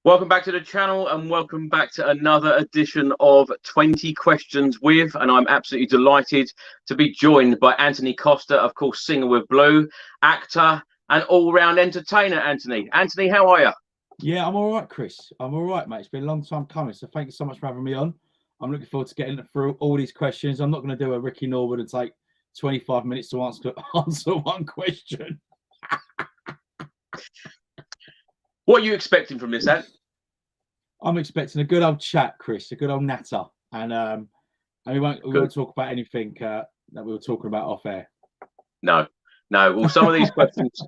Welcome back to the channel and welcome back to another edition of 20 Questions With, and I'm absolutely delighted to be joined by Antony Costa, of course, singer with Blue, actor and all-round entertainer, Antony. Antony, how are you? Yeah, I'm all right, Chris. I'm all right, mate. It's been a long time coming, so thank you so much for having me on. I'm looking forward to getting through all these questions. I'm not going to do a Ricky Norwood and take 25 minutes to answer one question. What are you expecting from this, Ant? I'm expecting a good old chat, Chris, a good old natter, and we won't talk about anything that we were talking about off air. No. Well, some of these questions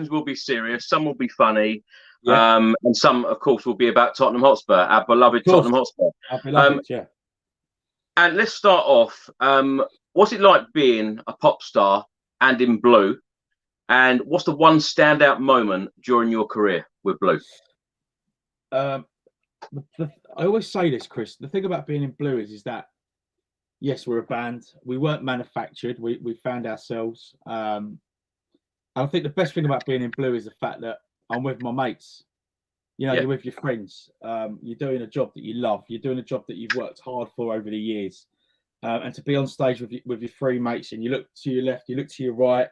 will be serious, some will be funny, yeah. And some, of course, will be about Tottenham Hotspur, our beloved Tottenham Hotspur. Our beloved, yeah. And let's start off. What's it like being a pop star and in Blue? And what's the one standout moment during your career with Blue? I always say this, Chris. The thing about being in Blue is that, yes, we're a band. We weren't manufactured. We found ourselves. And I think the best thing about being in Blue is the fact that I'm with my mates. You know, You're with your friends. You're doing a job that you love. You're doing a job that you've worked hard for over the years. And to be on stage with your three mates, and you look to your left, you look to your right,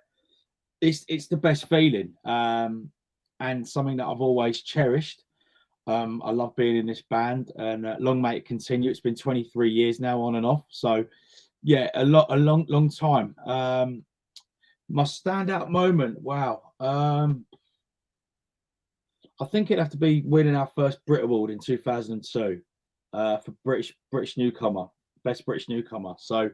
it's the best feeling. And something that I've always cherished. I love being in this band, and long may it continue. It's been 23 years now, on and off. So, yeah, a long time. My standout moment, wow. I think it'd have to be winning our first Brit Award in 2002 for British newcomer, best British newcomer. So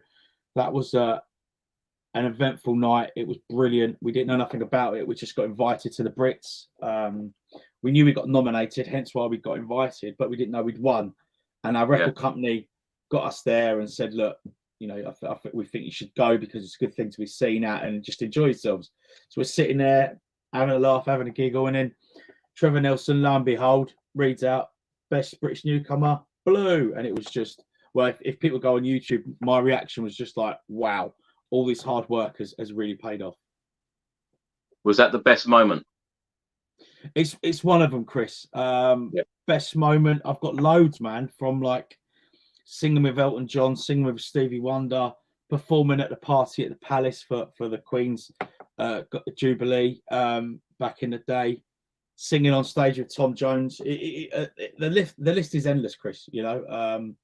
that was an eventful night. It was brilliant. We didn't know nothing about it. We just got invited to the Brits. We knew we got nominated, hence why we got invited, but we didn't know we'd won. And our record company got us there and said, look, you know, we think you should go because it's a good thing to be seen at and just enjoy yourselves. So we're sitting there having a laugh, having a giggle, and then Trevor Nelson, lo and behold, reads out best British newcomer, Blue. And it was just, well, if people go on YouTube, my reaction was just like, wow, all this hard work has really paid off. Was that the best moment? It's one of them, Chris. Best moment. I've got loads, man, from like singing with Elton John, singing with Stevie Wonder, performing at the party at the Palace for the Queen's Jubilee back in the day, singing on stage with Tom Jones. The list is endless, Chris, you know.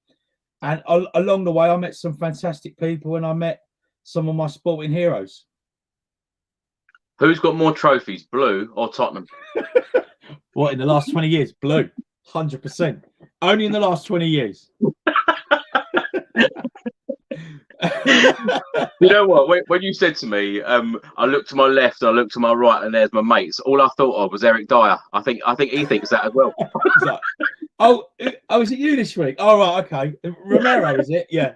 And along the way, I met some fantastic people, and I met some of my sporting heroes. Who's got more trophies, Blue or Tottenham? What, in the last 20 years? Blue, 100%. Only in the last 20 years. You know what? When you said to me, I looked to my left, I looked to my right, and there's my mates. All I thought of was Eric Dyer. I think he thinks that as well. Like, oh, is it you this week? Oh, right, okay. Romero, is it? Yeah.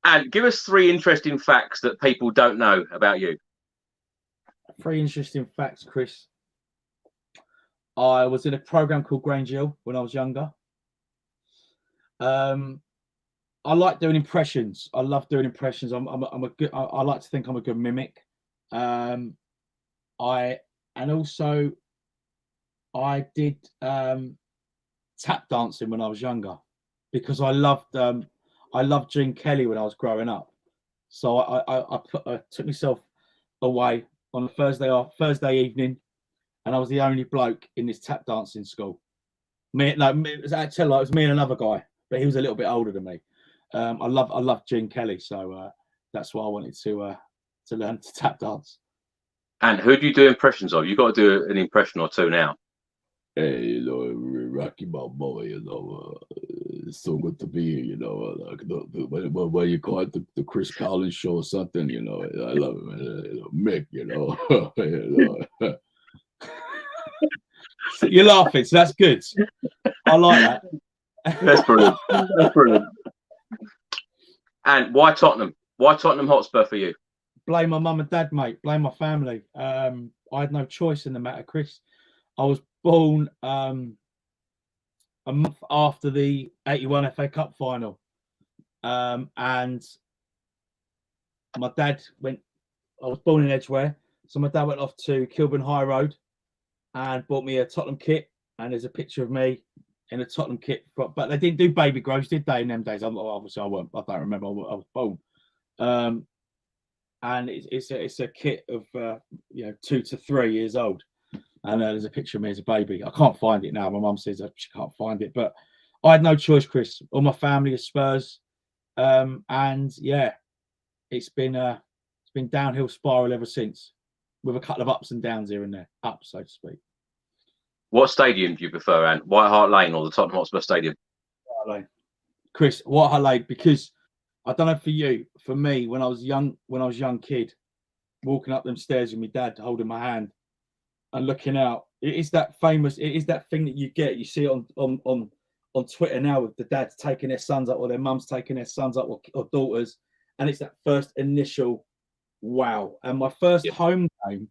And give us 3 interesting facts that people don't know about you. 3 interesting facts, Chris. I was in a program called Grange Hill when I was younger. I like doing impressions. I love doing impressions. I like to think I'm a good mimic. I did tap dancing when I was younger because I loved Gene Kelly when I was growing up. So I took myself away on a Thursday evening, and I was the only bloke in this tap dancing school. It was me and another guy, but he was a little bit older than me. I love Gene Kelly, so that's why I wanted to learn to tap dance. And who do you do impressions of? You've got to do an impression or 2 now. Hey, you know, Rocky Balboa, you know, it's so good to be here, you know, like what you call it, the Chris Cowlin show or something, you know, I love it, man. Mick, you know. You know. You're laughing, so that's good. I like that. That's brilliant. That's brilliant. And why Tottenham? Why Tottenham Hotspur for you? Blame my mum and dad, mate. Blame my family. I had no choice in the matter, Chris. I was born a month after the 81 FA Cup final. And my dad I was born in Edgware, so my dad went off to Kilburn High Road and bought me a Tottenham kit. And there's a picture of me in a Tottenham kit. But they didn't do baby grows, did they, in them days? Obviously, I don't remember. I was born. And it's a kit of 2 to 3 years old. And there's a picture of me as a baby. I can't find it now. My mum says she can't find it. But I had no choice, Chris. All my family is Spurs. And yeah, it's been downhill spiral ever since, with a couple of ups and downs here and there. Up, so to speak. What stadium do you prefer, Ant? White Hart Lane or the Tottenham Hotspur Stadium? White Hart Lane. Chris, White Hart Lane, because I don't know for you, for me, when I was young kid, walking up them stairs with my dad holding my hand and looking out, it is that thing that you see on Twitter now, with the dads taking their sons up or their mums taking their sons up or daughters, and it's that first initial wow. And my first home game,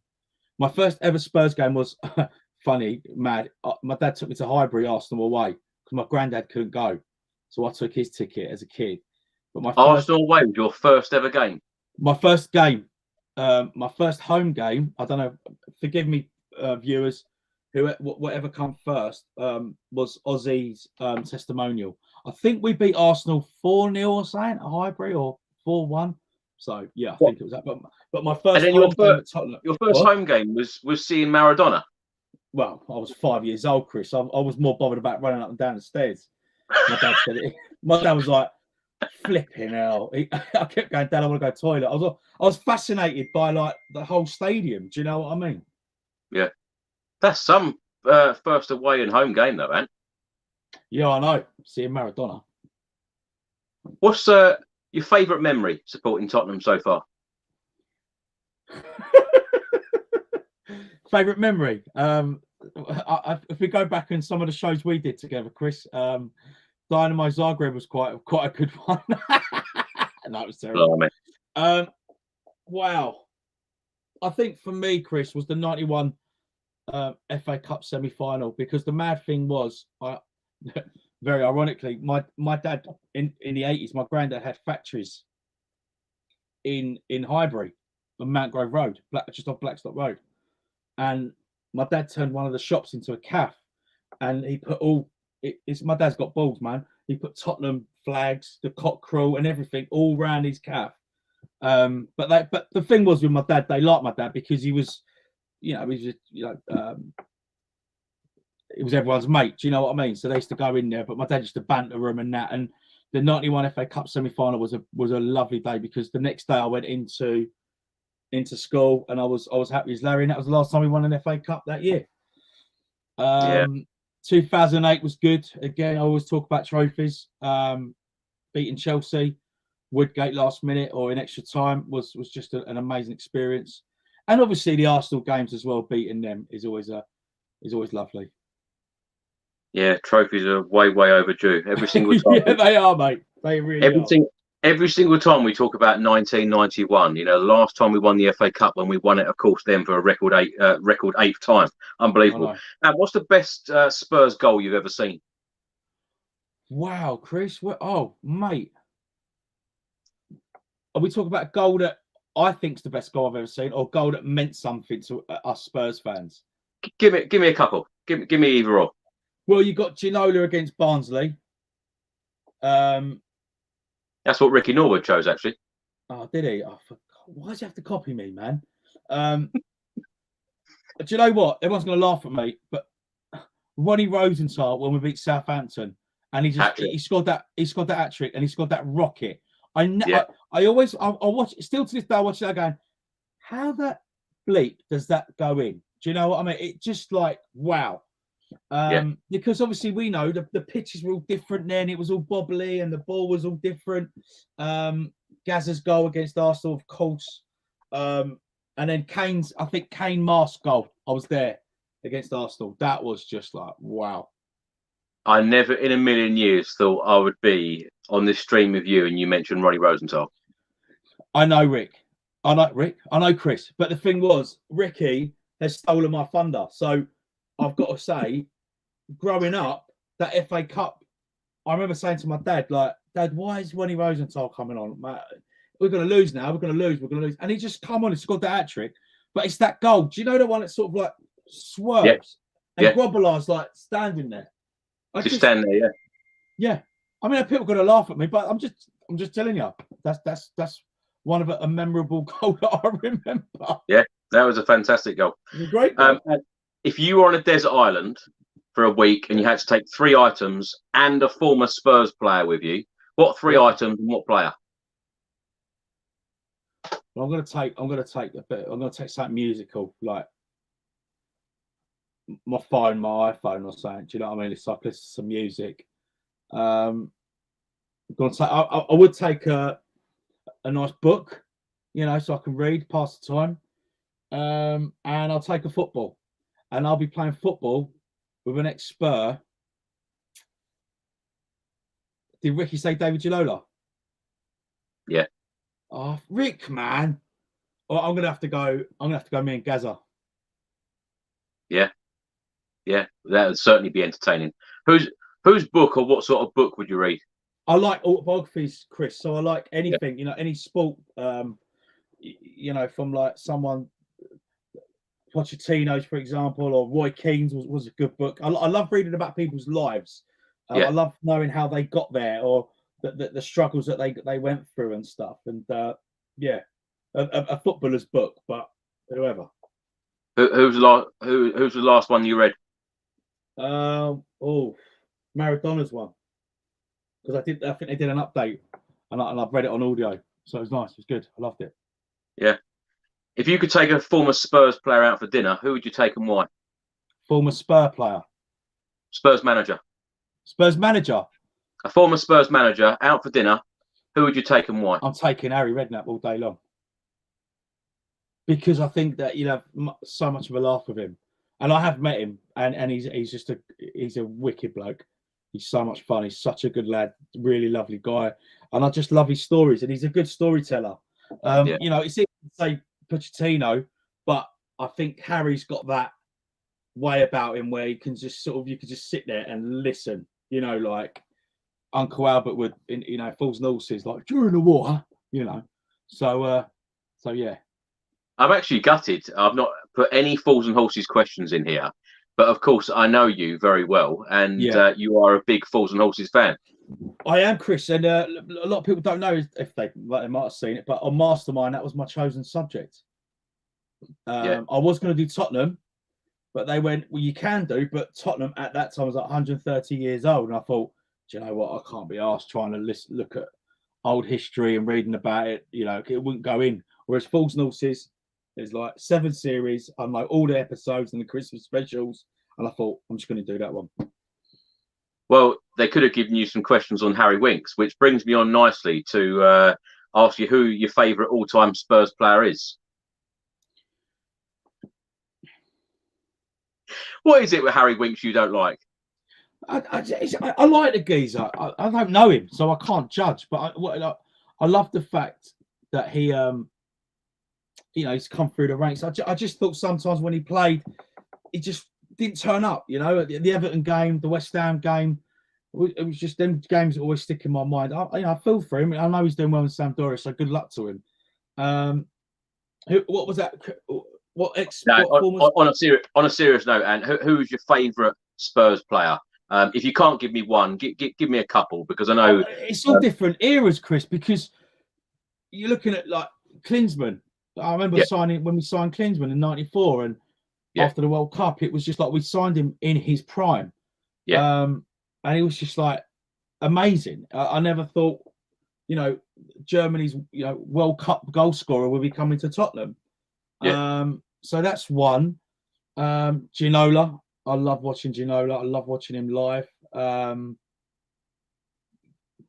my first ever Spurs game was funny, mad. My dad took me to Highbury, Arsenal away, because my granddad couldn't go, so I took his ticket as a kid. But my Arsenal away was your first ever game. My first game, my first home game. I don't know. Forgive me, viewers. Whatever come first was Ozzy's testimonial. I think we beat Arsenal 4-0 or something at Highbury, or 4-1. So yeah, I think it was that. But my first home game at Tottenham. Your first home game was seeing Maradona. Well, I was 5 years old, Chris. I was more bothered about running up and down the stairs. My dad said it. My dad was like, flipping hell. I kept going, Dad, I want to go to the toilet. I was fascinated by like the whole stadium. Do you know what I mean? Yeah. That's some first away and home game, though, man. Yeah, I know. Seeing Maradona. What's your favourite memory supporting Tottenham so far? Favourite memory? If we go back in some of the shows we did together, Chris, Dynamo Zagreb was quite a good one. That was terrible. Wow. I think for me, Chris, was the 91 FA Cup semi-final, because the mad thing was, very ironically, my dad in the 80s, my granddad had factories in Highbury on Mount Grove Road, just off Blackstock Road, and my dad turned one of the shops into a cafe, and he put my dad's got balls, man. He put Tottenham flags, the cockerel, and everything all round his cafe. But the thing was with my dad, they liked my dad because he was, he was everyone's mate. Do you know what I mean? So they used to go in there, but my dad used to banter him and that. And the 91 FA Cup semi-final was a lovely day, because the next day I went into school and I was happy as Larry, and that was the last time we won an FA Cup that year. 2008 was good. Again, I always talk about trophies. Beating Chelsea, Woodgate last minute or in extra time was just an amazing experience. And obviously the Arsenal games as well, beating them is always lovely. Yeah, trophies are way overdue every single time. Yeah, they are, mate. They really are. Every single time we talk about 1991, the last time we won the FA Cup, when we won it, of course, then for a record eighth time. Unbelievable. And what's the best Spurs goal you've ever seen? Wow, Chris. Oh, mate. Are we talking about a goal that I think is the best goal I've ever seen, or goal that meant something to us Spurs fans? Give me a couple. Give me either or. Well, you got Ginola against Barnsley. That's what Ricky Norwood chose, actually. Oh, did he? Oh, why does he have to copy me, man? Do you know what? Everyone's going to laugh at me, but Ronnie Rosenthal, when we beat Southampton, and he scored that hat trick, and he scored that rocket. I watch it still to this day. I watch that going, how the bleep does that go in? Do you know what I mean? It just like, wow. Because obviously we know the pitches were all different then. It was all bobbly and the ball was all different. Gazza's goal against Arsenal, of course. And then Kane Marsk's goal. I was there against Arsenal. That was just like, wow. I never in a million years thought I would be on this stream with you and you mentioned Ronnie Rosenthal. I know Rick. I know Chris. But the thing was, Ricky has stolen my thunder. So I've got to say, growing up, that FA Cup, I remember saying to my dad, like, Dad, why is Ronnie Rosenthal coming on? We're going to lose now. We're going to lose. And he just come on and scored that hat trick. But it's that goal. Do you know the one that's sort of like swerves, and Yeah. Grobbelaar's like standing there. Just stand there, yeah. Yeah, I mean, people are going to laugh at me, but I'm just telling you, that's one of a memorable goal that I remember. Yeah, that was a fantastic goal. It was a great goal. If you were on a desert island for a week and you had to take 3 items and a former Spurs player with you, what 3 items and what player? Well, I'm going to take something musical, like my iPhone or something. Do you know what I mean? It's like listen to some music. I'm going to take. I would take a nice book, you know, so I can read, pass the time. And I'll take a football, and I'll be playing football with an ex-Spur. Did Ricky say David Ginola? Yeah. Oh, Rick, man. Oh, I'm gonna have to go. Me and Gaza. Yeah, that would certainly be entertaining. Whose book or what sort of book would you read? I like autobiographies, Chris. So I like anything, you know, any sport. You know, from like someone, Pochettino's, for example, or Roy Keane's was a good book. I love reading about people's lives. I love knowing how they got there, or the struggles that they went through and stuff. And a footballer's book, but whoever. Who's the last one you read? Maradona's one, because I think they did an update, and I've read it on audio, so it was nice. It was good. I loved it. Yeah. If you could take a former Spurs player out for dinner, who would you take and why? Former Spur player. Spurs manager. Spurs manager. A former Spurs manager out for dinner. Who would you take and why? I'm taking Harry Redknapp all day long, because I think that you'd have so much of a laugh with him, and I have met him, and he's a wicked bloke. He's so much fun. He's such a good lad, really lovely guy, and I just love his stories. And he's a good storyteller. You know, it's easy to say Pochettino, but I think Harry's got that way about him where he can just you could just sit there and listen. You know, like Uncle Albert would, you know, Fools and Horses, like during the war, you know. So yeah. I'm actually gutted. I've not put any Fools and Horses questions in here, but of course I know you very well, and you are a big Fools and Horses fan. I am, Chris, and a lot of people don't know if they might have seen it, but on Mastermind that was my chosen subject. I was going to do Tottenham, but they went, well, you can do, but Tottenham at that time was like 130 years old, and I thought, do you know what? I can't be asked trying to look at old history and reading about it. You know, it wouldn't go in. Whereas Fools and Horses, there's like 7 series. I know all the episodes and the Christmas specials, and I thought I'm just going to do that one. Well, they could have given you some questions on Harry Winks, which brings me on nicely to ask you who your favourite all-time Spurs player is. What is it with Harry Winks you don't like? I like the geezer. I don't know him, so I can't judge. But I love the fact that he, you know, he's come through the ranks. I just thought sometimes when he played, he just didn't turn up. You know, the Everton game, the West Ham game, it was just them games that always stick in my mind. I feel for him. I know he's doing well in Sampdoria, so good luck to him. What was that? On a serious note, and who's your favourite Spurs player? If you can't give me one, give me a couple, because I know it's all different eras, Chris. Because you're looking at like Klinsmann. I remember when we signed Klinsmann in '94, and after the World Cup, it was just like we signed him in his prime. And it was just like amazing. I never thought, you know, Germany's World Cup goal scorer will be coming to Tottenham. So that's one. Ginola. I love watching Ginola. I love watching him live.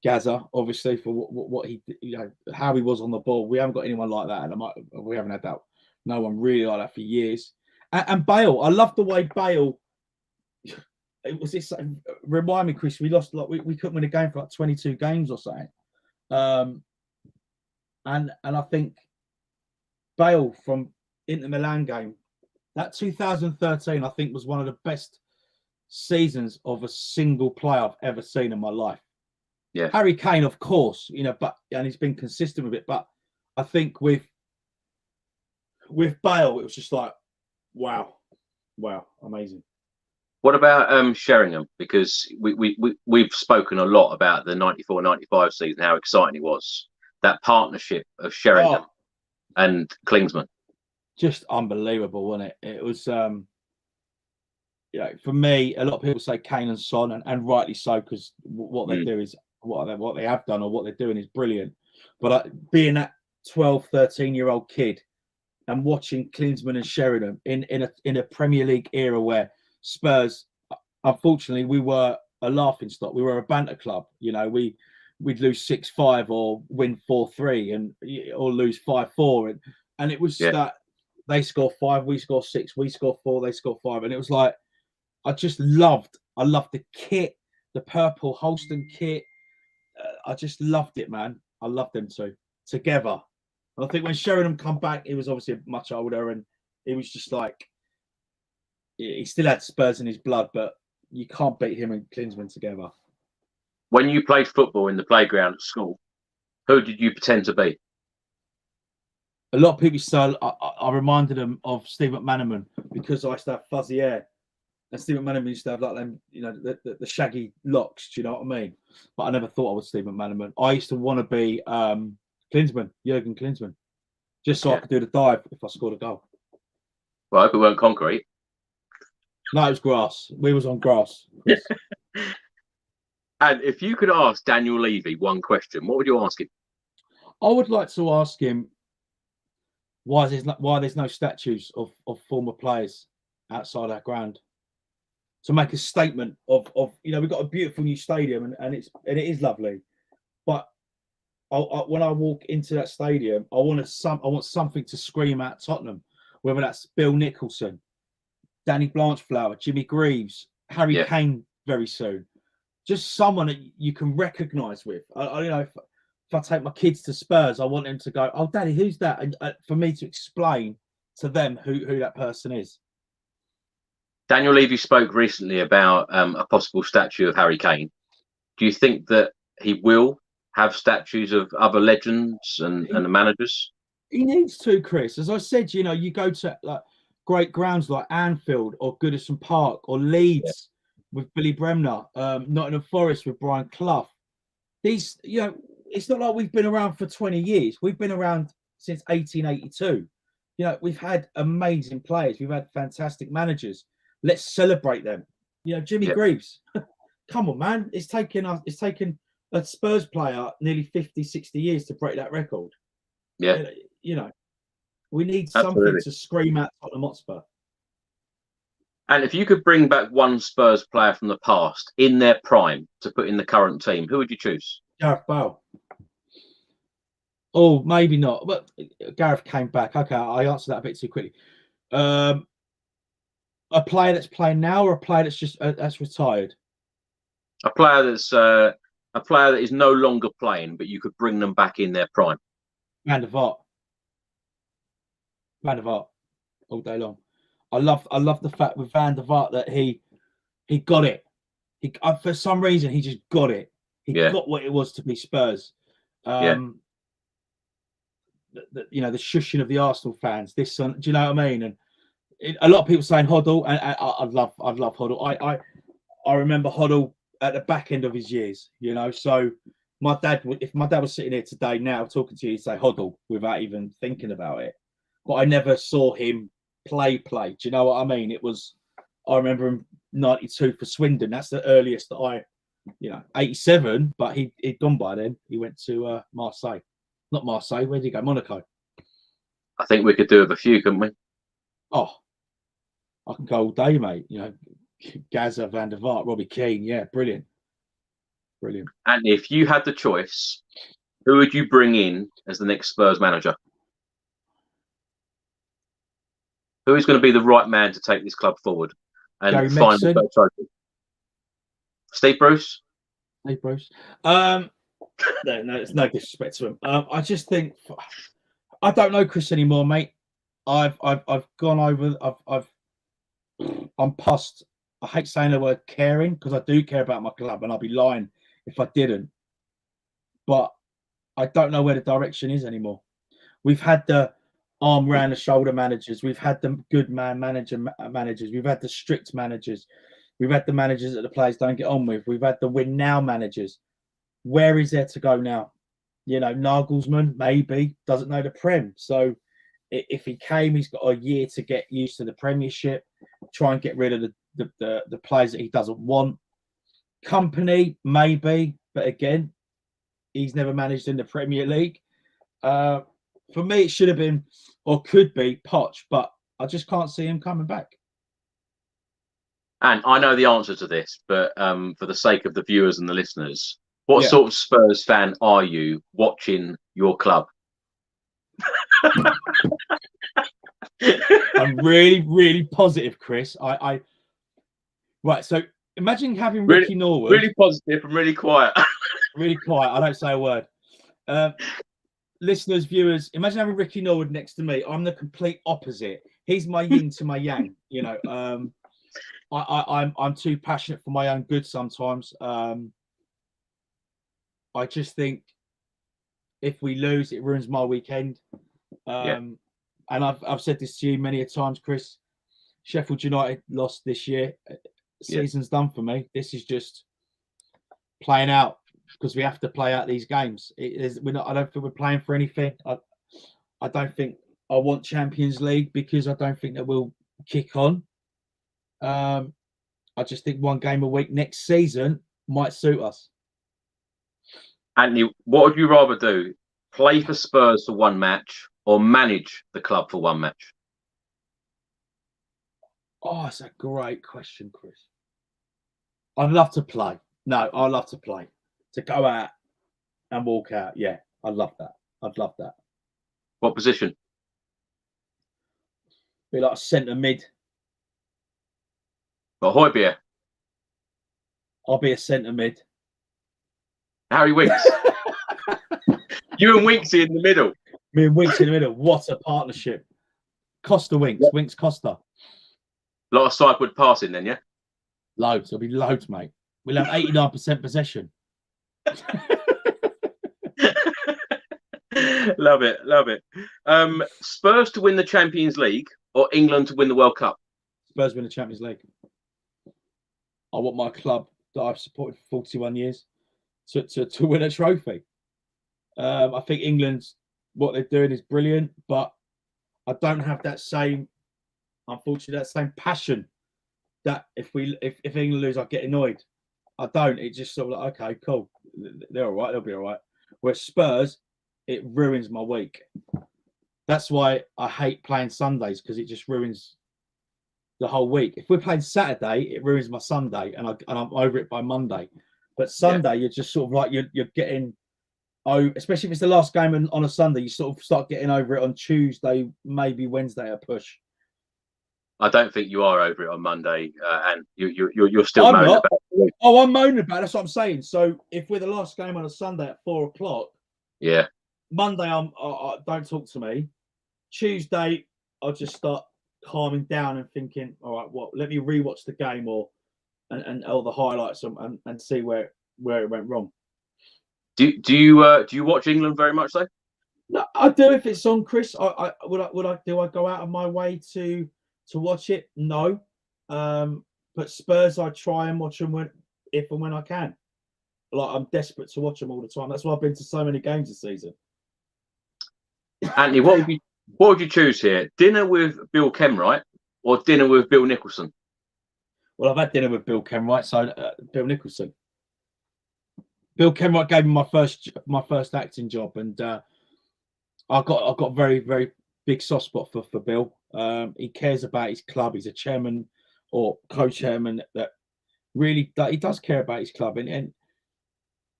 Gaza, obviously, for what he, you know, how he was on the ball. We haven't got anyone like that, and we haven't had that. No one really like that for years. And Bale, I love the way Bale. It was this. Remind me, Chris. We lost like we couldn't win a game for like 22 games or something. And I think Bale from Inter Milan game, that 2013, I think was one of the best seasons of a single player I've ever seen in my life. Yeah. Harry Kane, of course, you know, and he's been consistent with it. But I think with Bale, it was just like, wow. Wow, amazing. What about Sheringham? Because we've spoken a lot about the 94-95 season, how exciting it was. That partnership of Sheringham and Klinsmann. Just unbelievable, wasn't it? It was, for me, a lot of people say Kane and Son, and rightly so, because what they do is what they have done or what they're doing is brilliant. But being that 12, 13-year-old kid and watching Klinsmann and Sheringham in a Premier League era where Spurs, unfortunately, we were a laughing stock. We were a banter club. We'd lose 6-5 or win 4-3 or lose 5-4, and it was that they score 5, we score 6, we score 4, they score 5, and it was like I loved the kit, the purple Holston kit. I just loved it, man. I loved them two together. I think when Sheringham come back, he was obviously much older, and it was just like he still had Spurs in his blood, but you can't beat him and Klinsmann together. When you played football in the playground at school, who did you pretend to be? A lot of people say I reminded them of Steve McManaman because I used to have fuzzy hair, and Steve McManaman used to have like them, the shaggy locks. Do you know what I mean? But I never thought I was Steve McManaman. I used to want to be Klinsmann, Jurgen Klinsmann, just so I could do the dive if I scored a goal. Well, I hope it weren't concrete. No, it was grass. We was on grass. And if you could ask Daniel Levy one question, what would you ask him? I would like to ask him why there's no statues of former players outside our ground, to make a statement of we've got a beautiful new stadium and it is lovely, but when I walk into that stadium, I want something to scream at Tottenham, whether that's Bill Nicholson, Danny Blanchflower, Jimmy Greaves, Harry Kane very soon. Just someone that you can recognise with. If I take my kids to Spurs, I want them to go, "Oh, Daddy, who's that?" And for me to explain to them who that person is. Daniel Levy spoke recently about a possible statue of Harry Kane. Do you think that he will have statues of other legends and the managers? He needs to, Chris. As I said, you go to like great grounds like Anfield or Goodison Park or Leeds with Billy Bremner, Nottingham Forest with Brian Clough. These, it's not like we've been around for 20 years. We've been around since 1882. We've had amazing players. We've had fantastic managers. Let's celebrate them. Jimmy Greaves. Come on, man. It's taken a Spurs player nearly 50, 60 years to break that record. Yeah. We need something to scream at Tottenham Hotspur. And if you could bring back one Spurs player from the past in their prime to put in the current team, who would you choose? Gareth Bale. Oh, maybe not. But Gareth came back. Okay, I answered that a bit too quickly. A player that's playing now, or a player that's just that's retired? A player that is no longer playing, but you could bring them back in their prime. Van der Vaart. All day long. I love the fact with Van der Vaart that he got it. For some reason he just got it. He got what it was to be Spurs. The shushing of the Arsenal fans. Do you know what I mean? And a lot of people saying Hoddle, and I'd love Hoddle. I remember Hoddle at the back end of his years. So if my dad was sitting here today now talking to you, he'd say Hoddle without even thinking about it. But I never saw him play. Do you know what I mean? I remember him 92 for Swindon. That's the earliest that I 87, but he'd gone by then. He went to Marseille. Not Marseille, where did he go? Monaco. I think we could do with a few, couldn't we? Oh, I can go all day, mate. Gaza, Van der Vaart, Robbie Keane. Brilliant. And if you had the choice, who would you bring in as the next Spurs manager? Who is going to be the right man to take this club forward and find the trophy? Steve Bruce? No, it's no disrespect to him. I just think I don't know Chris anymore, mate. I've gone over. I'm past. I hate saying the word caring because I do care about my club, and I'd be lying if I didn't. But I don't know where the direction is anymore. We've had arm round the shoulder managers. We've had the good man managers. We've had the strict managers. We've had the managers that the players don't get on with. We've had the win now managers. Where is there to go now? You know, Nagelsmann maybe doesn't know the Prem. So if he came, he's got a year to get used to the Premiership, try and get rid of the players that he doesn't want. Company, maybe, but again, he's never managed in the Premier League. For me, it should have been or could be Poch, but I just can't see him coming back. And I know the answer to this, but for the sake of the viewers and the listeners, what sort of Spurs fan are you watching your club? I'm really, really positive, Chris. Right. So imagine having Ricky Norwood. Really positive and really quiet. Really quiet. I don't say a word. Listeners, viewers, imagine having Ricky Norwood next to me. I'm the complete opposite. He's my yin to my yang. You know, I'm too passionate for my own good sometimes. I just think if we lose, it ruins my weekend. And I've said this to you many a times, Chris. Sheffield United lost this year. Season's done for me. This is just playing out because we have to play out these games. I don't think we're playing for anything. I don't think I want Champions League because I don't think that we'll kick on. I just think one game a week next season might suit us. Anthony, what would you rather do? Play for Spurs for one match or manage the club for one match? Oh, that's a great question, Chris. I'd love to play. No, I'd love to play. To go out and walk out. Yeah, I'd love that. I'd love that. What position? Be like a centre mid. Got Højbjerg. I'll be a centre mid. Harry Winks. You and Winksy in the middle. Me and Winks in the middle. What a partnership. Costa Winks. Yep. Winks Costa. A lot of sideward passing then, yeah? Loads. There'll be loads, mate. We'll have 89% possession. Love it. Love it. Spurs to win the Champions League or England to win the World Cup? Spurs win the Champions League. I want my club that I've supported for 41 years to win a trophy. I think England's what they're doing is brilliant, but I don't have that same, unfortunately, that same passion that if England lose, I get annoyed. I don't. It's just sort of like, okay, cool. They're all right. They'll be all right. Whereas Spurs, it ruins my week. That's why I hate playing Sundays, because it just ruins the whole week. If we're playing Saturday, it ruins my Sunday, and I'm over it by Monday. But Sunday, you're just sort of like you're getting, especially if it's the last game on a Sunday, you sort of start getting over it on Tuesday, maybe Wednesday, a push. I don't think you are over it on Monday, and you're still moaning about it. Oh, I'm moaning about it. That's what I'm saying. So if we're the last game on a Sunday at 4:00, yeah, Monday I don't talk to me. Tuesday, I'll just start calming down and thinking, all right, what? Let me rewatch the game and all the highlights and see where it went wrong. Do you watch England very much though? No, I do if it's on, Chris. Would I go out of my way to watch it? No. But Spurs, I try and watch them if and when I can. Like, I'm desperate to watch them all the time. That's why I've been to so many games this season. Anthony, what would you choose here? Dinner with Bill Kenwright or dinner with Bill Nicholson? Well, I've had dinner with Bill Kenwright, so Bill Nicholson. Bill Kenwright gave me my first acting job, and I've got a very, very big soft spot for Bill. He cares about his club. He's a chairman or co-chairman that really he does care about his club, and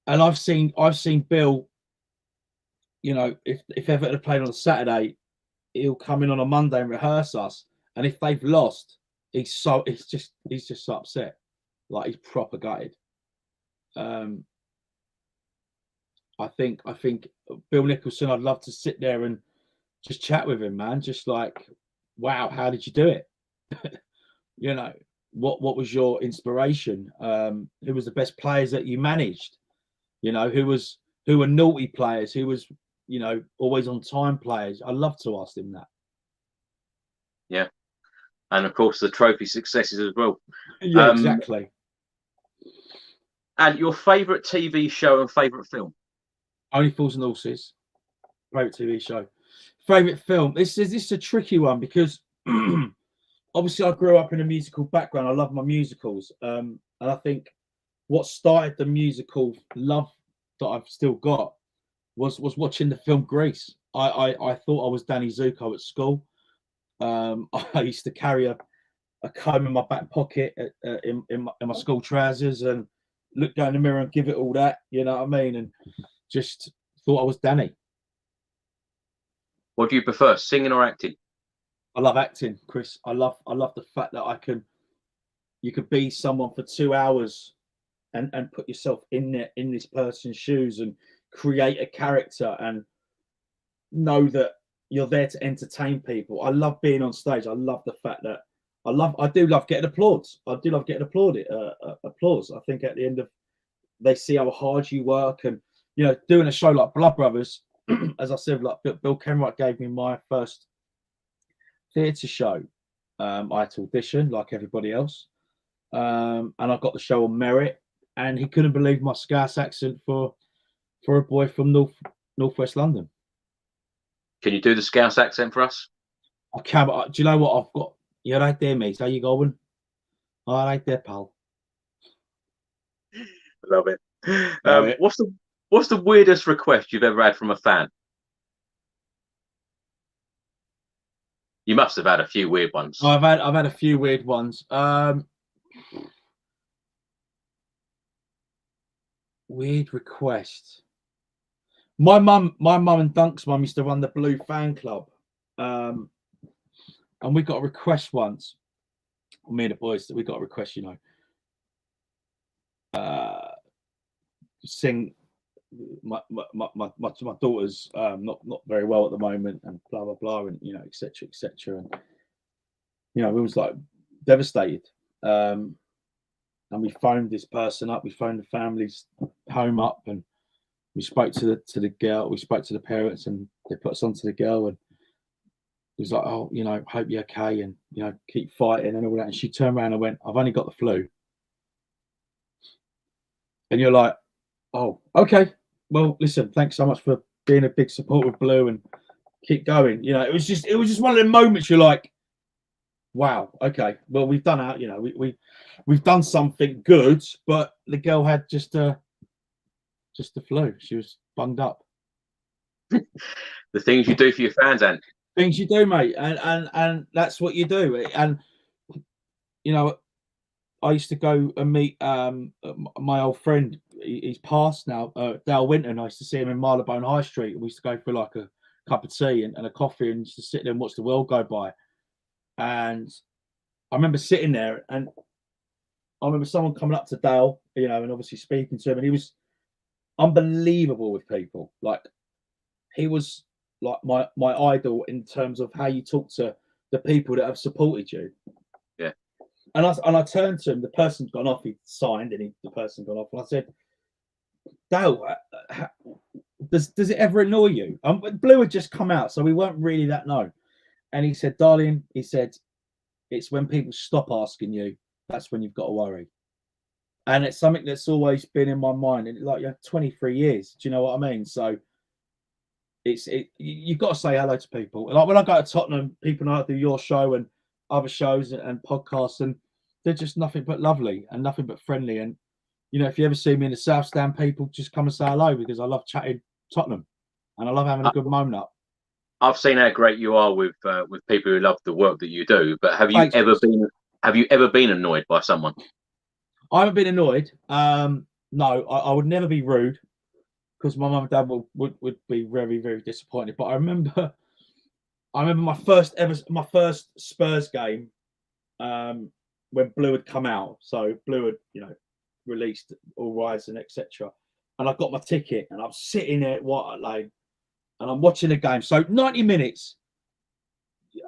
I've seen Bill. You know, if Everton have played on a Saturday, he'll come in on a Monday and rehearse us. And if they've lost, he's just so upset, like he's proper gutted. I think Bill Nicholson, I'd love to sit there and just chat with him, man. Just like, wow, how did you do it? You know, what was your inspiration? Who was the best players that you managed? You know, who were naughty players? Who was you know, always on time players. I love to ask him that. Yeah, and of course the trophy successes as well. Yeah, exactly. And your favourite TV show and favourite film? Only Fools and Horses. Favourite TV show. Favourite film. This is a tricky one because obviously I grew up in a musical background. I love my musicals. And I think what started the musical love that I've still got was watching the film Grease. I thought I was Danny Zuko at school. I used to carry a comb in my back pocket in my school trousers and look down the mirror and give it all that, you know what I mean? And just thought I was Danny. What do you prefer, singing or acting? I love acting, Chris. I love the fact that you could be someone for 2 hours and put yourself in this person's shoes and create a character and know that you're there to entertain people. I love being on stage. I love the fact that I do love getting applause. I do love getting applause. I think at the end of, they see how hard you work, and you know, doing a show like Blood Brothers, as I said, like Bill Kenwright gave me my first theatre show. I had to audition like everybody else, and I got the show on merit. And he couldn't believe my Scouse accent for a boy from northwest London. Can you do the Scouse accent for us? I can. But do you know what I've got? You're right there, mate. How you going? All right there, pal. Love it. What's the weirdest request you've ever had from a fan? You must have had a few weird ones. I've had a few weird ones. Weird request. My mum and Dunk's mum used to run the Blue Fan Club, and we got a request once. Me and the boys, we got a request, you know, sing. My daughter's not very well at the moment, and blah blah blah, and you know, etc. And you know, we was like devastated. And we phoned this person up. We phoned the family's home up, and we spoke to the girl. We spoke to the parents, and they put us onto the girl. And it was like, oh, you know, hope you're okay, and you know, keep fighting and all that. And she turned around and went, "I've only got the flu." And you're like, "Oh, okay. Well, listen, thanks so much for being a big support with Blue, and keep going." You know, it was just one of the moments you're like, wow, okay, well, we've done our, you know, we've done something good, but the girl had just the flu. She was bunged up. The things you do for your fans, and things you do, mate, and that's what you do. And you know, I used to go and meet my old friend. He's passed now, Dale Winton. I used to see him in Marylebone High Street. We used to go for like a cup of tea and a coffee, and used to sit there and watch the world go by. And I remember sitting there, and I remember someone coming up to Dale, you know, and obviously speaking to him, and he was unbelievable with people. Like, he was like my idol in terms of how you talk to the people that have supported you. Yeah. And I turned to him. The person's gone off. He signed, and the person's gone off. And I said, Dale, does it ever annoy you? Blue had just come out, so we weren't really that known. And he said, darling, he said, it's when people stop asking you, that's when you've got to worry. And it's something that's always been in my mind. And like, you have 23 years. Do you know what I mean? So you've got to say hello to people. Like when I go to Tottenham, people know I do your show and other shows and podcasts, and they're just nothing but lovely and nothing but friendly. And, you know, if you ever see me in the South Stand, people just come and say hello, because I love chatting Tottenham and I love having a good moment up. I've seen how great you are with people who love the work that you do. But have you ever been annoyed by someone? I haven't been annoyed. No, I would never be rude, because my mum and dad would be very, very disappointed. But I remember my first Spurs game, when Blue had come out. So Blue had, you know, released All Rise and etc. And I got my ticket, and I'm sitting there at White Hart Lane, and I'm watching the game. So 90 minutes,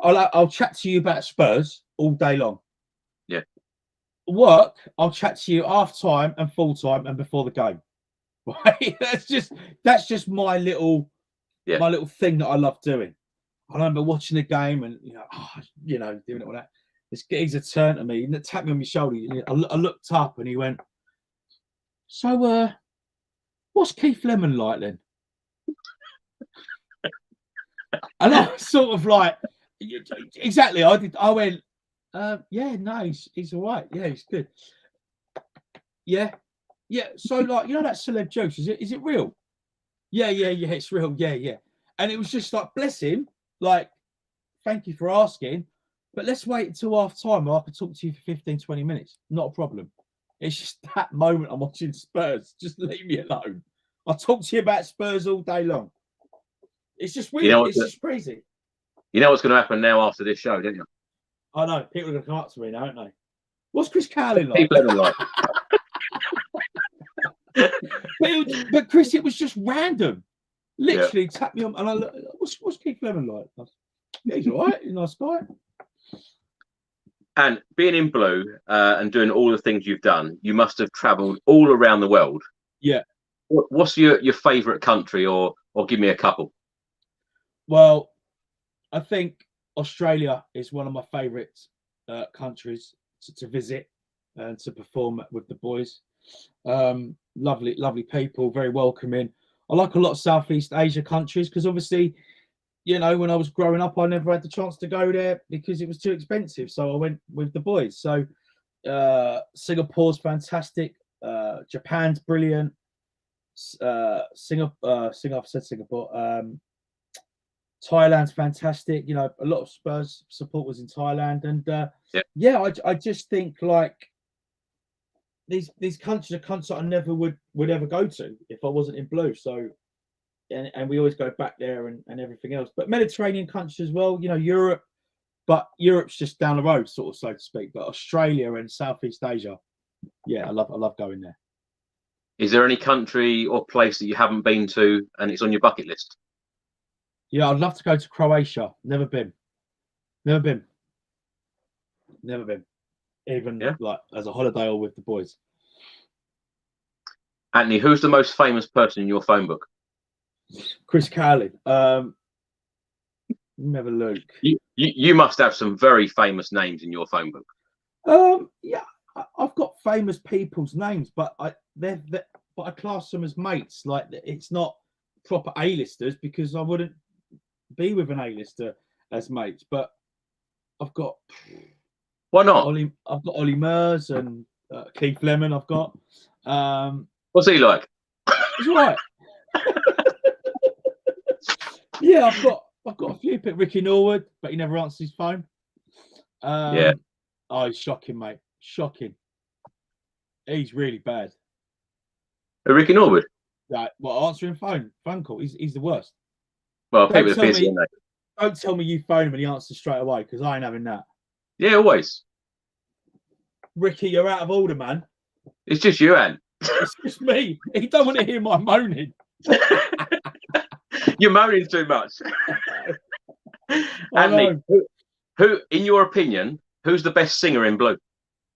I'll chat to you about Spurs all day long. Yeah. Work, I'll chat to you half time and full time and before the game. Right? That's just my little my little thing that I love doing. I remember watching the game and doing it all that. This geezer turned to me and tapped me on my shoulder. I looked up and he went, "So, what's Keith Lemon like then?" And I was sort of like, exactly. I went, "Yeah, no, he's all right. Yeah, he's good. Yeah. So like, that celeb jokes, is it real? Yeah, it's real. Yeah. And it was just like, bless him. Like, thank you for asking, but let's wait until half time where I could talk to you for 15, 20 minutes. Not a problem. It's just that moment I'm watching Spurs. Just leave me alone. I'll talk to you about Spurs all day long. It's just weird. It's just crazy. You know what's going to happen now after this show, don't you? I know. People are going to come up to me now, aren't they? What's Chris Cowlin like? People are like. but Chris, it was just random. Literally tapped me on, and I look, what's Keith Lemon like? Yeah, he's all right. He's a nice guy. And being in Blue and doing all the things you've done, you must have travelled all around the world. Yeah. What's your favourite country, or give me a couple? Well, I think Australia is one of my favourite countries to visit and to perform with the boys. Lovely people, very welcoming. I like a lot of Southeast Asia countries because obviously, when I was growing up, I never had the chance to go there because it was too expensive. So I went with the boys. So Singapore's fantastic. Japan's brilliant. Singapore, I've said Singapore. Thailand's fantastic. A lot of Spurs support was in Thailand, and I just think like these countries are countries I never would ever go to if I wasn't in Blue. So, and we always go back there and everything else. But Mediterranean countries as well. Europe, but Europe's just down the road, sort of, so to speak. But Australia and Southeast Asia, I love going there. Is there any country or place that you haven't been to and it's on your bucket list? Yeah, I'd love to go to Croatia. Never been. Even like as a holiday or with the boys. Anthony, who's the most famous person in your phone book? Chris Cowlin. Never Luke. You must have some very famous names in your phone book. I've got famous people's names, but I class them as mates. Like, it's not proper A-listers because I wouldn't be with an A-lister as mates. But I've got. Why not? I've got Ollie Murs and Keith Lemon. I've got. What's he like? He's all right. Yeah, I've got a few. But Ricky Norwood, but he never answers his phone. Oh, he's shocking, mate. Shocking. He's really bad. Ricky Norwood? Right. Well, answering phone call. He's the worst. Well, people are busy, aren't they? Don't tell me you phone him and he answers straight away because I ain't having that. Yeah, always. Ricky, you're out of order, man. It's just you, Anne. It's just me. He don't want to hear my moaning. You're moaning too much. Anthony, who, in your opinion, who's the best singer in Blue?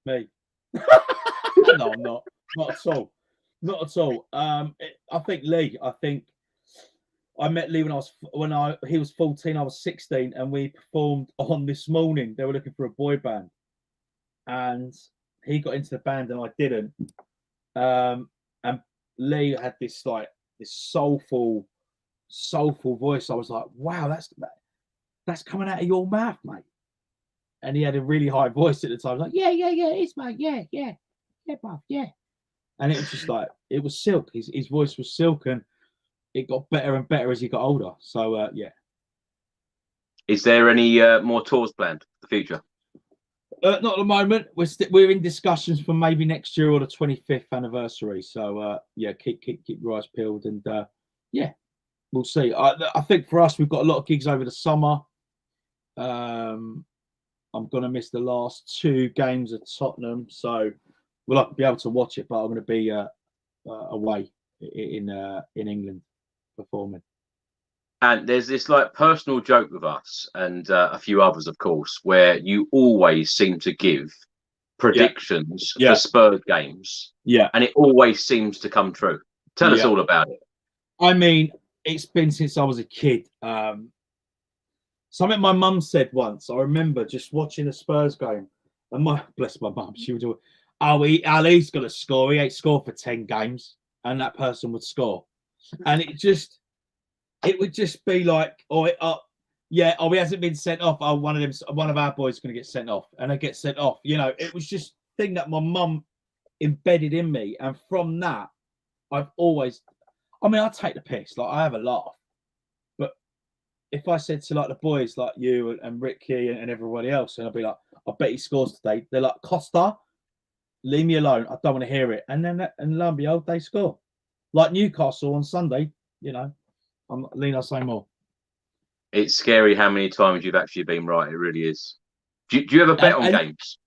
Me. No, I'm not. Not at all. Not at all. I think Lee. I think I met Lee when he was 14, I was 16, and we performed on This Morning. They were looking for a boy band, and he got into the band and I didn't. And Lee had this soulful voice. I was like, wow, that's coming out of your mouth, mate. And he had a really high voice at the time. I was like, yeah, it is, mate. Yeah, bruv, yeah. And it was just like, it was silk. His voice was silk, and it got better and better as he got older. So, yeah. Is there any more tours planned for the future? Not at the moment. We're in discussions for maybe next year or the 25th anniversary. So, keep your eyes peeled, and we'll see. I think for us, we've got a lot of gigs over the summer. I'm going to miss the last 2 games at Tottenham, so we'll be able to watch it, but I'm going to be away in England performing. And there's this personal joke with us and a few others, of course, where you always seem to give predictions for Spurs games. Yeah. And it always seems to come true. Tell us all about it. I mean, It's been since I was a kid. Something my mum said once. I remember just watching a Spurs game, and bless my mum, she would do, "Oh, Ali's got to score. He ain't scored for 10 games," and that person would score, and it would just be like, he hasn't been sent off. Oh, one of our boys is going to get sent off, and I get sent off. It was just a thing that my mum embedded in me, and from that, I've always. I mean, I take the piss. Like, I have a laugh, but if I said to like the boys, like you and Ricky and everybody else, and I'd be like, "I bet he scores today," they're like, "Costa, leave me alone. I don't want to hear it." And then, and lo and behold, they score. Like Newcastle on Sunday. I'm not Lena say more. It's scary how many times you've actually been right. It really is. Do you ever bet on games?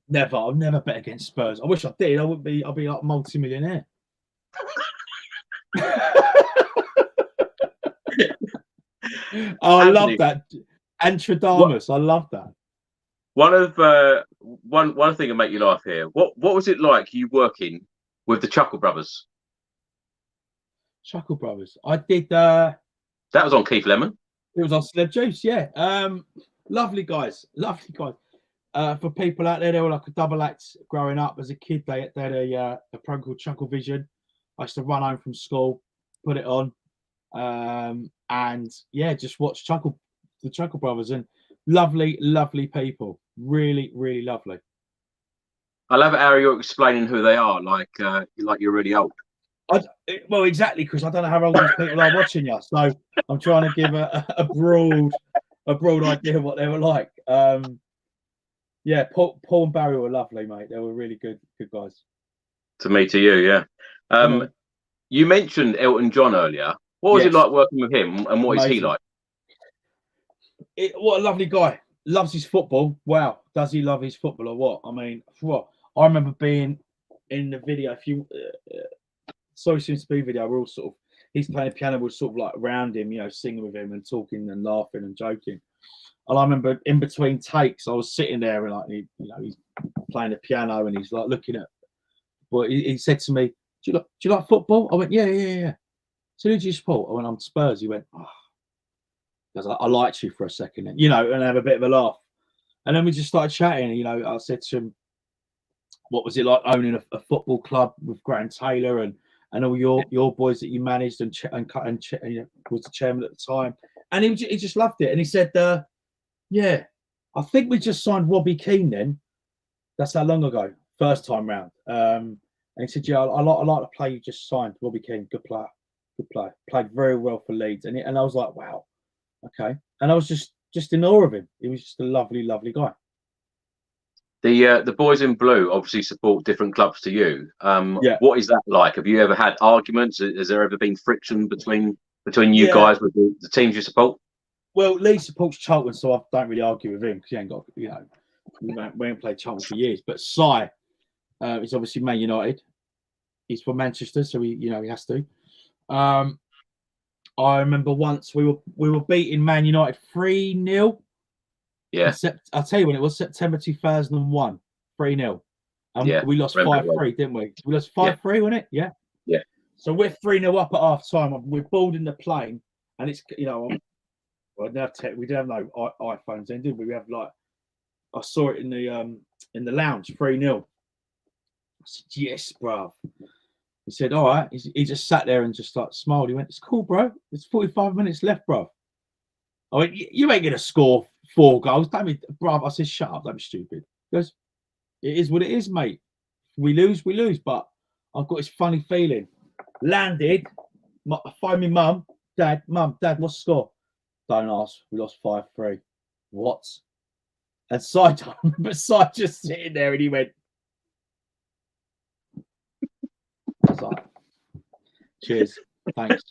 Never. I've never bet against Spurs. I wish I did. I'd be like multi-millionaire. I love that. Antradamus. I love that. One thing to make you laugh here. What was it like you working with the Chuckle Brothers? Chuckle Brothers. I did. That was on Keith Lemon. It was on Celeb Juice. Yeah. Lovely guys. Lovely guys. For people out there, they were like a double act growing up as a kid. They had a program called Chuckle Vision. I used to run home from school, put it on, and yeah, just watch the Chuckle Brothers, and lovely people, really, really lovely. I love how you're explaining who they are, like you're really old. Well, exactly, Chris. I don't know how old these people are watching you, so I'm trying to give a broad idea of what they were like. Yeah, Paul and Barry were lovely, mate. They were really good guys. To me, to you, yeah. You mentioned Elton John earlier. What was it like working with him, and what Amazing. Is he like? What a lovely guy. Loves his football. Wow, does he love his football or what? I mean, I remember being in the video. If you Sorry Soon to Be video, we're all sort of, he's playing piano, we're sort of like around him, singing with him and talking and laughing and joking. And I remember in between takes, I was sitting there and like, he's playing the piano and he's like looking at. Well, he said to me, "Do you like football?" I went, "Yeah." So who do you support? I went, "I'm Spurs." He went, "Oh," because I liked you for a second, and have a bit of a laugh. And then we just started chatting. I said to him, "What was it like owning a football club with Grant Taylor and all your boys that you managed and was the chairman at the time?" And he just loved it. And he said, "Yeah, I think we just signed Robbie Keane then. That's how long ago, first time round." And he said, "Yeah, I like the play you just signed, Robbie Keane. Good player. Played very well for Leeds." And I was like, "Wow, okay." And I was just in awe of him. He was just a lovely, lovely guy. The boys in blue obviously support different clubs to you. What is that like? Have you ever had arguments? Has there ever been friction between you guys with the teams you support? Well, Lee supports Charlton, so I don't really argue with him because he ain't got, we haven't played Charlton for years. But Si is obviously Man United. He's from Manchester, so he has to. I remember once we were beating Man United 3-0. Yeah. I'll tell you when it was, September 2001, 3-0. And we lost 5-3, didn't we? We lost 5-3, wasn't it? Yeah. Yeah. So we're 3-0 up at half time. We're boarding the plane, and it's we didn't have no iPhones then, did we? We have I saw it in the lounge, 3-0. I said, "Yes, bruv." He said, "All right." He just sat there and just smiled. He went, "It's cool, bro. There's 45 minutes left, bruv." I went, "You ain't gonna score 4 goals, don't be, bruv." I said, "Shut up, don't be stupid." He goes, "It is what it is, mate. We lose, but I've got this funny feeling." Landed. I phoned me mum, dad, what's the score? "Don't ask. We lost 5-3. "What?" And Si just sitting there, and he went. I was like, "Cheers, thanks."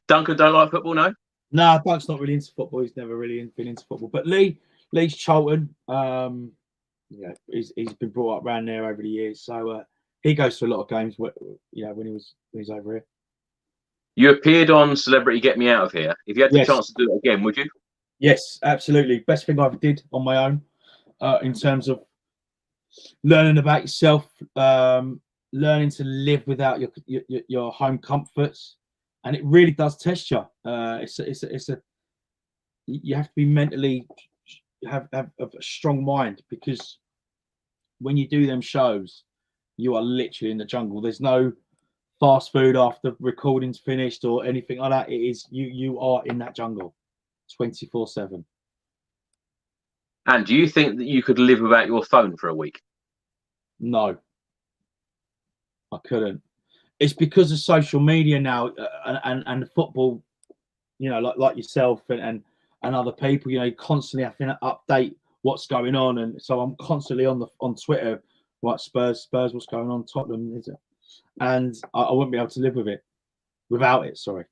Duncan don't like football, no? No, Dunk's not really into football. He's never really been into football. But Lee's Charlton. He's been brought up around there over the years, so he goes to a lot of games. When he was over here. You appeared on Celebrity Get Me Out of Here. If you had the chance to do it again, would you? Yes, absolutely. Best thing I ever did on my own, in terms of learning about yourself, learning to live without your home comforts, and it really does test you. You have to be mentally have a strong mind, because when you do them shows, you are literally in the jungle. There's no fast food after recording's finished or anything like that. It is you are in that jungle 24/7. And do you think that you could live without your phone for a week? No, I couldn't. It's because of social media now, and the football, you know, like yourself and other people, you know, constantly having to update what's going on, and so I'm constantly on Twitter, what Spurs, what's going on, Tottenham, is it? And I wouldn't be able to live without it. Sorry.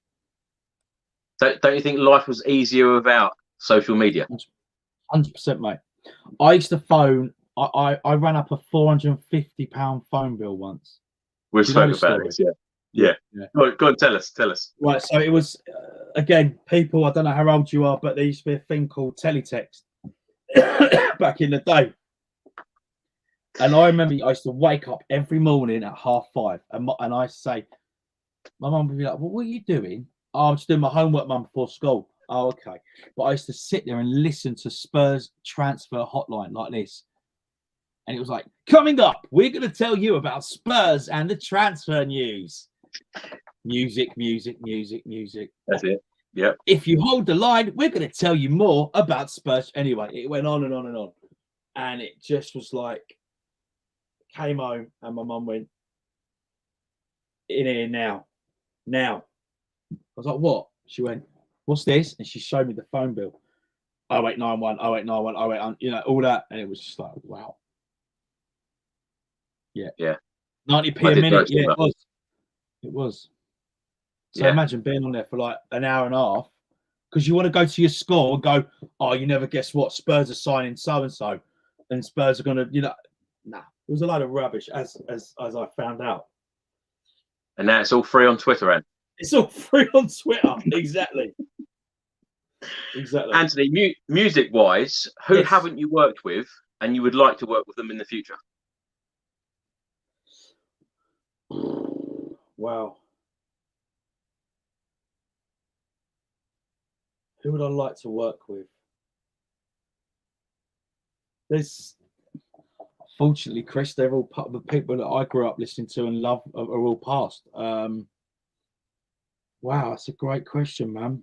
Don't you think life was easier without social media? 100%, mate. I used to phone. I ran up a £450 phone bill once. We've spoken about this, yeah. Go on, tell us. Right, so it was again, people. I don't know how old you are, but there used to be a thing called teletext back in the day. And I remember I used to wake up every morning at 5:30, and I say, my mum would be like, "Well, what are you doing?" "Oh, I'm just doing my homework, mum, before school." "Oh, okay." But I used to sit there and listen to Spurs transfer hotline like this. And it was like, "Coming up, we're going to tell you about Spurs and the transfer news." Music. That's it. Yep. "If you hold the line, we're going to tell you more about Spurs." Anyway, it went on and on and on. And it just was like, came home and my mum went, "In here now. Now." I was like, "What?" She went, "What's this?" And she showed me the phone bill. 0891, 0891, 08, you know, all that. And it was just like, wow. Yeah. 90p a minute. Yeah, it was. So imagine being on there for like an hour and a half, because you want to go to your score and go, "Oh, you never guess what? Spurs are signing so and so, and Spurs are gonna," you know. Nah, it was a load of rubbish, as I found out. And now it's all free on Twitter, Ant. It's all free on Twitter. Exactly. Anthony, music-wise, who haven't you worked with, and you would like to work with them in the future? Wow. Who would I like to work with? Fortunately, Chris, they're all part of the people that I grew up listening to and love are all past. Wow, that's a great question, man.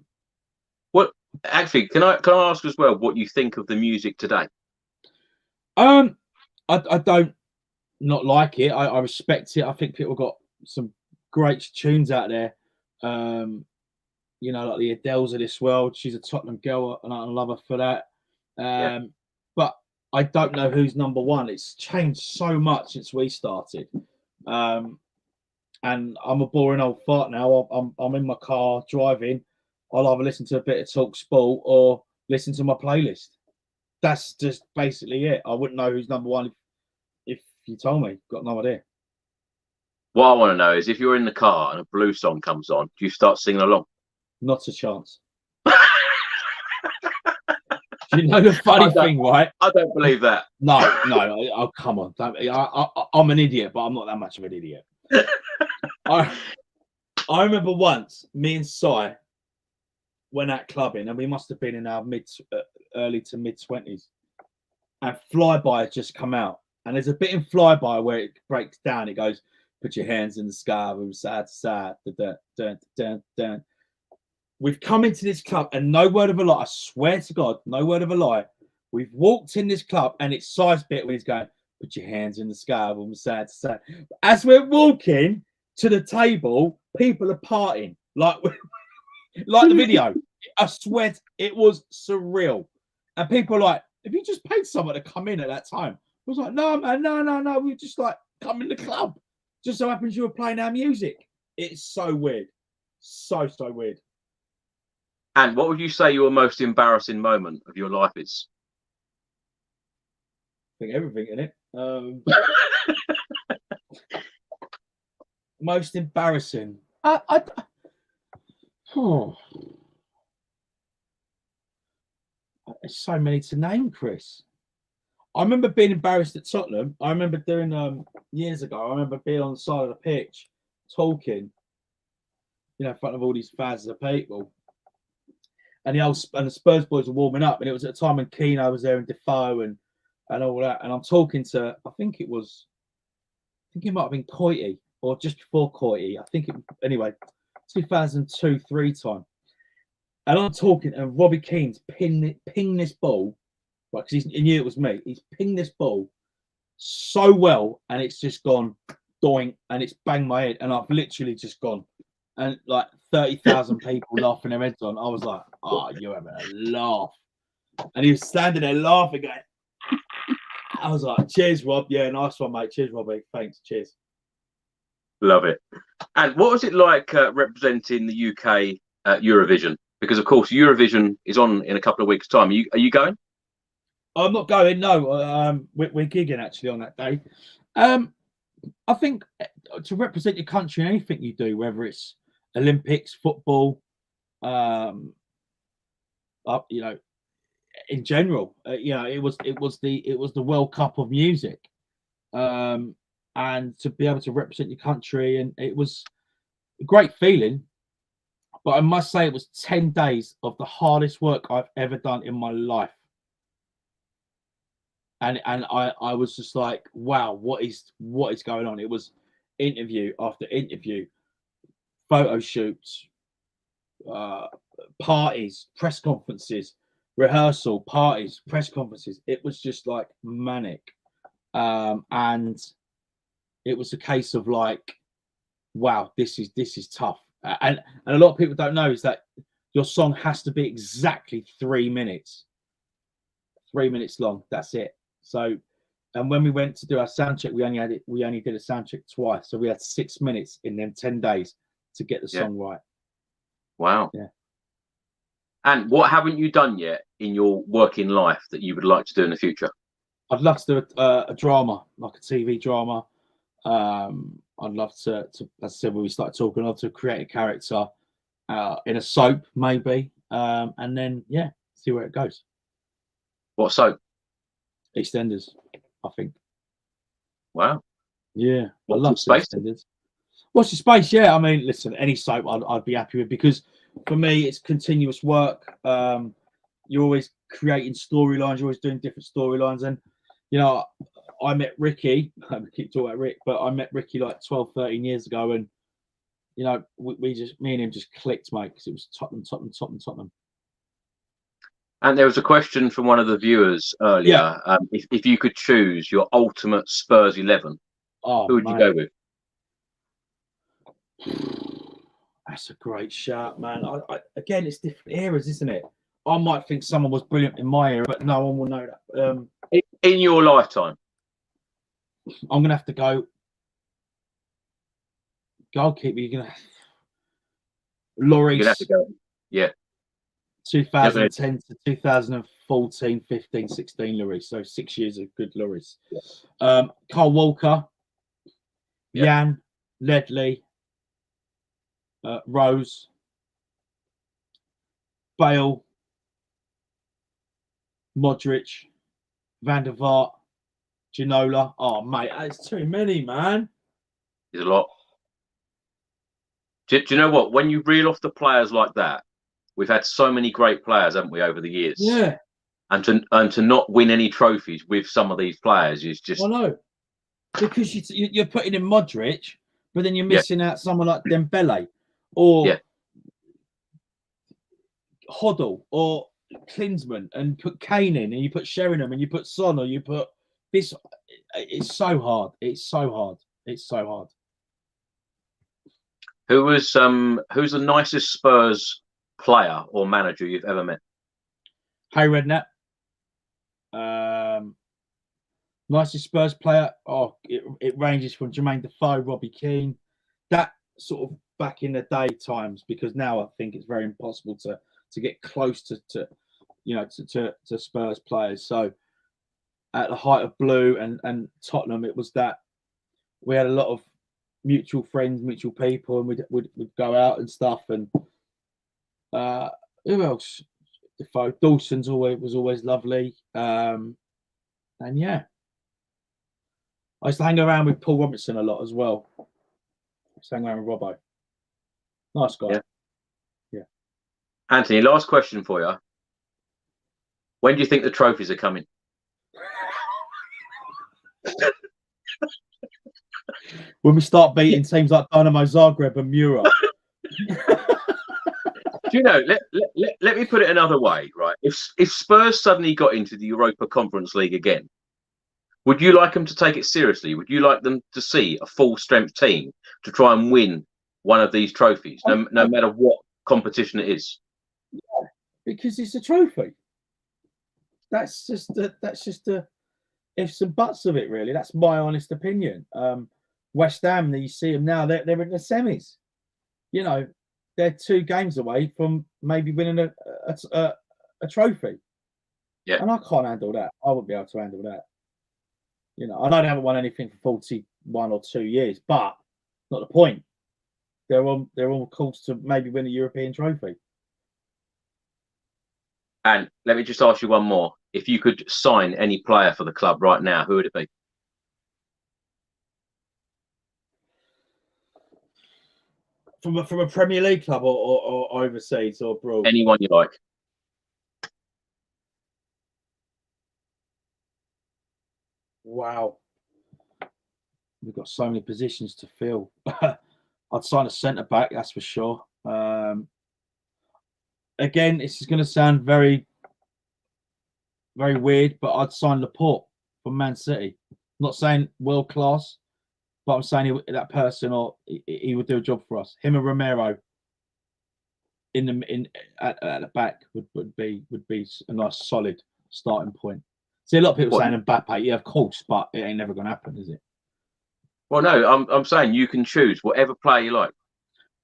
What actually? Can I ask as well what you think of the music today? I don't not like it. I respect it. I think people got some great tunes out there. You know, like the Adele's of this world. She's a Tottenham girl, and I love her for that. But I don't know who's number one. It's changed so much since we started. And I'm a boring old fart now. I'm in my car driving. I'll either listen to a bit of Talk Sport or listen to my playlist. That's just basically it. I wouldn't know who's number one if you told me. Got no idea. What I want to know is, if you're in the car and a blue song comes on, do you start singing along? Not a chance. You know the funny thing, right? I don't believe that. No. Oh, come on. I'm an idiot, but I'm not that much of an idiot. I remember once, me and Si went out clubbing, and we must have been in our early to mid 20s. And Flyby had just come out, and there's a bit in Flyby where it breaks down. It goes, "Put your hands in the sky, from side to side." Dun. We've come into this club, and no word of a lie, I swear to God, no word of a lie, we've walked in this club, and it's Si's bit when he's going, "Put your hands in the sky, from side to side." As we're walking to the table, people are partying like the video. I swear it was surreal. And people are like, "Have you just paid someone to come in at that time?" I was like, "No, man, no. We just like come in the club. Just so happens you were playing our music." It's so weird. So weird. And what would you say your most embarrassing moment of your life is? I think everything in it. Most embarrassing. There's so many to name, Chris. I remember being embarrassed at Tottenham. I remember doing years ago. I remember being on the side of the pitch talking. you know, in front of all these thousands of people. And the Spurs boys were warming up, and it was at a time when Keano was there and Defoe and all that. And I'm talking to, I think it might have been Coity or just before Coity. Anyway, 2002-3 time. And I'm talking, and Robbie Keane's ping this ball, right? Because he knew it was me. He's pinged this ball so well, and it's just gone doink, and it's banged my head, and I've literally just gone, and like 30,000 people laughing their heads on. I was like, "Oh, you're having a laugh," and he was standing there laughing. Going, I was like, "Cheers, Rob. Yeah, nice one, mate. Cheers, Robbie. Thanks. Cheers." Love it. And what was it like representing the UK at Eurovision? Because of course Eurovision is on in a couple of weeks' time. Are you going? I'm not going. No, we're gigging actually on that day. I think to represent your country in anything you do, whether it's Olympics, football, you know, in general, you know, it was the World Cup of music, and to be able to represent your country, and it was a great feeling. But I must say, it was 10 days of the hardest work I've ever done in my life. And I was just like, wow, what is going on? It was interview after interview, photo shoots, parties, press conferences, rehearsal, parties, press conferences. It was just like manic. And it was a case of like, wow, this is tough. And a lot of people don't know is that your song has to be exactly 3 minutes. 3 minutes long. That's it. So, and when we went to do our sound check, we only did a sound check twice. So we had 6 minutes in them 10 days to get the song right. Wow. Yeah. And what haven't you done yet in your working life that you would like to do in the future? I'd love to do a drama, like a TV drama. I'd love to, as I said, when we started talking, I'd love to create a character in a soap, maybe. And then, yeah, see where it goes. What soap? EastEnders, I think. Wow. Yeah, I Watch love EastEnders. Watch the space, yeah. I mean, listen, any soap I'd be happy with, because for me, it's continuous work. You're always creating storylines, you're always doing different storylines. And, you know, I met Ricky, I keep talking about Rick, but I met Ricky like 12, 13 years ago. And, you know, me and him just clicked, mate, because it was Tottenham. And there was a question from one of the viewers earlier. Yeah. If you could choose your ultimate Spurs 11, who would you go with? That's a great shout, man. Again, it's different eras, isn't it? I might think someone was brilliant in my era, but no one will know that. In your lifetime? I'm going to have to go goalkeeper. You're going to Lloris. You're going to have to go. Yeah. 2010 to 2014, 15, 16 Lloris. So 6 years of good Lloris. Yeah. Carl Walker, Jan, Ledley, Rose, Bale, Modric, Van der Vaart, Ginola. Oh, mate, that's too many, man. There's a lot. Do you know what? When you reel off the players like that, we've had so many great players, haven't we, over the years? Yeah. And to not win any trophies with some of these players is just. I know. Because you're putting in Modric, but then you're missing out someone like Dembele or Hoddle or Klinsmann, and put Kane in, and you put Sheringham, and you put Son, or you put this. It's so hard. It's so hard. It's so hard. Who's the nicest Spurs player or manager you've ever met? Hey Redknapp. Nicest Spurs player. Oh, it ranges from Jermaine Defoe, Robbie Keane. That sort of back in the day times, because now I think it's very impossible to get close to Spurs players. So at the height of Blue and Tottenham, it was that we had a lot of mutual friends, mutual people, and we'd go out and stuff. And who else? Defoe, Dawson's was always lovely. And yeah, I used to hang around with Paul Robinson a lot as well. I used to hang around with Robbo. Nice guy. Yeah. Anthony, last question for you. When do you think the trophies are coming? When we start beating teams like Dynamo Zagreb and Mura. Do you know, let me put it another way, right? If Spurs suddenly got into the Europa Conference League again, would you like them to take it seriously? Would you like them to see a full strength team to try and win one of these trophies, no matter what competition it is? Yeah, because it's a trophy. That's just the ifs and buts of it, really. That's my honest opinion. West Ham, you see them now, they're in the semis. You know, they're 2 games away from maybe winning a trophy. Yeah. And I can't handle that. I wouldn't be able to handle that. You know, I know they haven't won anything for 41 or 2 years, but not the point. They're on course to maybe win a European trophy. And let me just ask you one more. If you could sign any player for the club right now, who would it be? From a Premier League club or overseas or abroad? Anyone you like. Wow. We've got so many positions to fill. I'd sign a centre-back, that's for sure. Again, this is going to sound very, very weird, but I'd sign Laporte from Man City. I'm not saying world class, but I'm saying that person, or he would do a job for us. Him and Romero at the back would be a nice solid starting point. See, a lot of people saying Mbappe, yeah, of course, but it ain't never going to happen, is it? Well, no, I'm saying you can choose whatever player you like.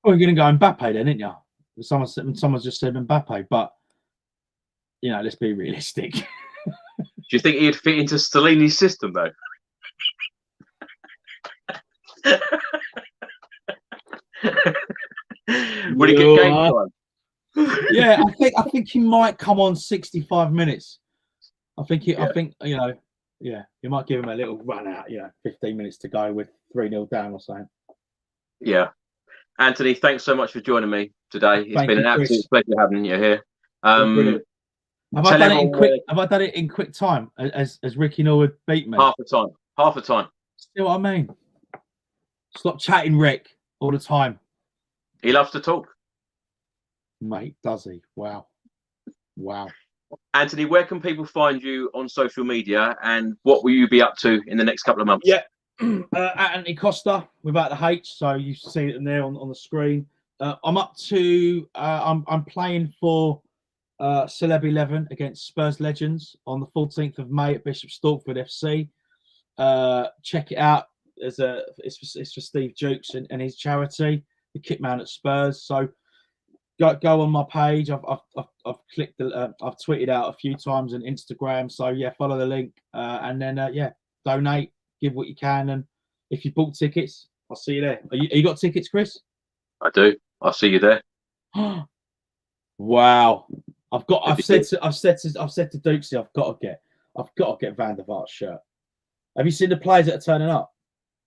Well, you're going to go Mbappe then, aren't you? Someone's just said Mbappe, but you know, let's be realistic. Do you think he'd fit into Stellini's system though? Would he get game time? Yeah, I think he might come on 65 minutes. I think you know, yeah, you might give him a little run out, 15 minutes to go with 3-0 down or something. Yeah. Anthony, thanks so much for joining me today. It's been an absolute pleasure having you here. Have I done it in quick time as Ricky Norwood beat me? Half the time. See what I mean? Stop chatting, Rick, all the time. He loves to talk. Mate, does he? Wow. Anthony, where can people find you on social media, and what will you be up to in the next couple of months? Yeah, Antony Costa without the H, so you see it in there on the screen. I'm up to I'm playing for Celeb 11 against Spurs Legends on the 14th of May at Bishop Stortford FC. Check it out. It's for Steve Jukes and his charity, the Kitman at Spurs. So go on my page. I've clicked I've tweeted out a few times on Instagram. So yeah, follow the link and then donate, give what you can, and if you bought tickets, I'll see you there. You got tickets, Chris? I do. I'll see you there. Wow. I've said to Dukesy, I've got to get Van der Vaart's shirt. Have you seen the players that are turning up?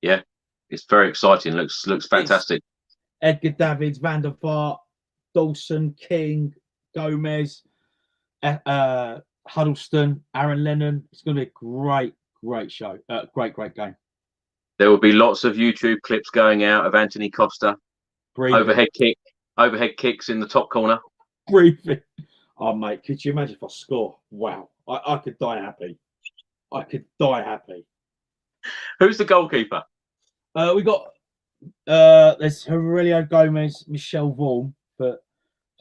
Yeah, it's very exciting. Looks fantastic. It's Edgar Davids, Van der Vaart, Dawson, King, Gomez, Huddleston, Aaron Lennon. It's going to be a great show. Great game. There will be lots of YouTube clips going out of Antony Costa. Breathing. Overhead kicks in the top corner. Breathing. Oh, mate, could you imagine if I score? Wow. I could die happy. Who's the goalkeeper? We got there's Aurelio Gomez, Michel Vaughan for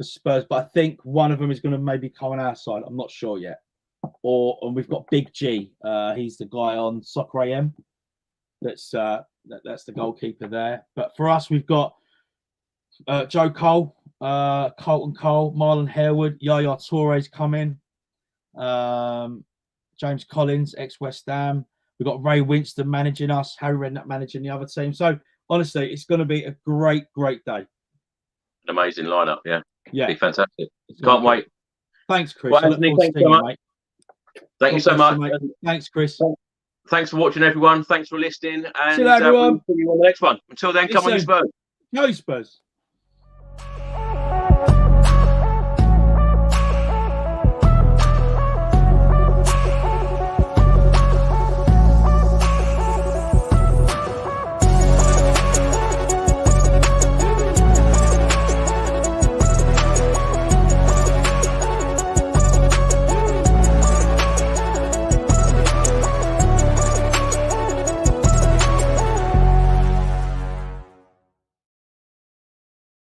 Spurs, but I think one of them is going to maybe come on our side. I'm not sure yet. And we've got Big G. He's the guy on Soccer AM. That's the goalkeeper there. But for us, we've got Joe Cole, Colton Cole, Marlon Harewood, Yaya Torres coming. James Collins, ex-West Ham. We've got Ray Winston managing us, Harry Redknapp managing the other team. So, honestly, it's going to be a great day. An amazing lineup, yeah. Yeah. Be fantastic. Can't wait. Thanks, Chris. Well, Anthony, thanks so much. Mate. Thank you so much. Thanks, Chris. Thanks for watching, everyone. Thanks for listening. And see you, everyone. We'll see you on the next one. Until then, come on, you Spurs. Go Spurs.